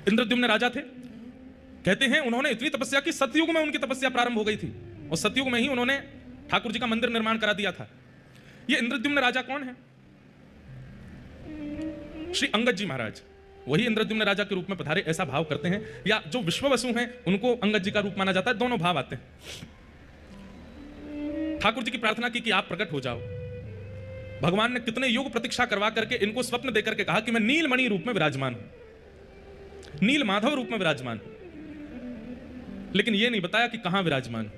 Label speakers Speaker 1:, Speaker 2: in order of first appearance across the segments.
Speaker 1: इंद्रद्युम्न राजा थे, कहते हैं उन्होंने इतनी तपस्या की, सतयुग में उनकी तपस्या प्रारंभ हो गई थी और सतयुग में ही उन्होंने ठाकुर जी का मंदिर निर्माण करा दिया था। ये इंद्रद्युम्न राजा कौन है? श्री अंगद जी महाराज, वही इंद्रद्युम्न राजा के रूप में पधारे, ऐसा भाव करते हैं। या जो विश्ववसु हैं उनको अंगद जी का रूप माना जाता है, दोनों भाव आते हैं। ठाकुर जी की प्रार्थना की कि आप प्रकट हो जाओ। भगवान ने कितने युग प्रतीक्षा करवा करके इनको स्वप्न देकर के कहा कि मैं नीलमणि रूप में विराजमान हूं, नील माधव रूप में विराजमान हूं, लेकिन यह नहीं बताया कि कहां विराजमान हूं।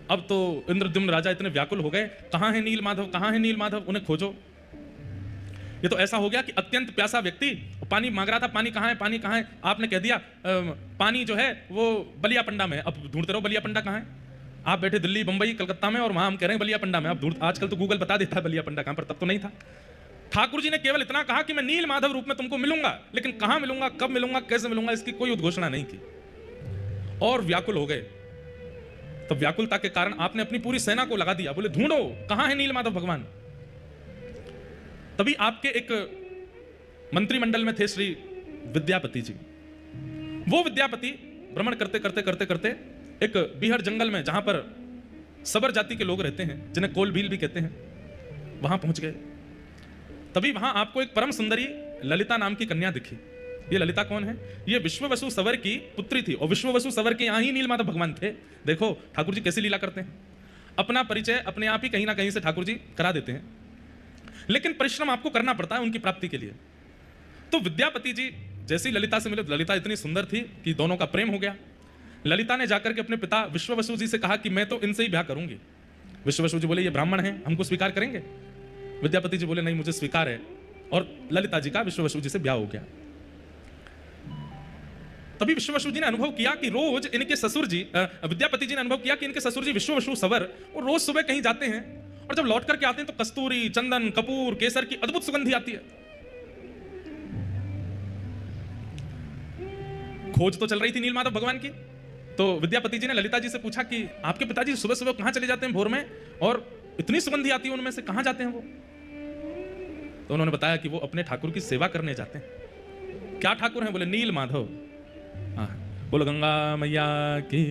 Speaker 1: अब तो इंद्रद्युम्न राजा इतने व्याकुल हो गए, कहां है नील माधव, कहां है नील माधव, उन्हें खोजो। ये तो ऐसा हो गया कि अत्यंत प्यासा व्यक्ति पानी मांग रहा था, पानी कहां है, पानी कहां है, आपने कह दिया पानी जो है वो बलिया पंडा में है। अब ढूंढते रहो बलिया पंडा कहां है। आप बैठे दिल्ली, बंबई, कलकत्ता में और वहां हम कह रहे हैं बलिया पंडा में। अब आजकल तो गूगल बता देता है बलिया पंडा कहां पर, तब तो नहीं था। ठाकुर जी ने केवल इतना कहा कि मैं नील माधव रूप में तुमको मिलूंगा, लेकिन कहां मिलूंगा, कब मिलूंगा, कैसे मिलूंगा, इसकी कोई उद्घोषणा नहीं की और व्याकुल हो गए। तो व्याकुलता के कारण आपने अपनी पूरी सेना को लगा दिया, बोले ढूंढो कहां है नील माधव भगवान। तभी आपके एक मंत्रिमंडल में थे श्री विद्यापति जी। वो विद्यापति भ्रमण करते करते करते करते एक बीहड़ जंगल में, जहां पर सबर जाति के लोग रहते हैं, जिन्हें कोल भील भी कहते हैं, वहां पहुंच गए। तभी वहां आपको एक परम सुंदरी ललिता नाम की कन्या दिखी। ये ललिता कौन है? ये विश्ववसु सवर की पुत्री थी और विश्ववसु सवर के यहां ही नीलमाधव भगवान थे। देखो ठाकुर जी कैसी लीला करते हैं, अपना परिचय अपने आप ही कहीं ना कहीं से ठाकुर जी करा देते हैं, लेकिन परिश्रम आपको करना पड़ता है उनकी प्राप्ति के लिए। तो विद्यापति जी जैसी ललिता से मिले, ललिता इतनी सुंदर थी कि दोनों का प्रेम हो गया। ललिता ने जाकर के अपने पिता विश्ववसु जी से कहा कि मैं तो इनसे ही ब्याह करूंगी। विश्ववसु जी बोले ये ब्राह्मण हैं, हमको स्वीकार करेंगे? विद्यापति जी बोले नहीं, मुझे स्वीकार है। और ललिता जी का विश्ववसु जी से ब्याह हो गया। तभी विश्ववसु जी ने अनुभव किया कि रोज इनके ससुर जी, विद्यापति जी ने अनुभव किया कि इनके ससुर जी विश्ववसु सवर वो रोज सुबह कहीं जाते हैं और जब लौट करके आते हैं तो कस्तूरी, चंदन, कपूर, केसर की अद्भुत सुगंधी आती है। खोज तो चल रही थी नीलमाधव भगवान की। तो विद्यापति जी ने ललिता जी से पूछा कि आपके पिताजी सुबह सुबह कहां चले जाते हैं भोर में, और इतनी सुगंधी आती है उनमें से, कहां जाते हैं वो? तो उन्होंने बताया कि वो अपने ठाकुर की सेवा करने जाते हैं। क्या ठाकुर हैं? बोले नील माधव। हाँ, बोलो गंगा मैया की।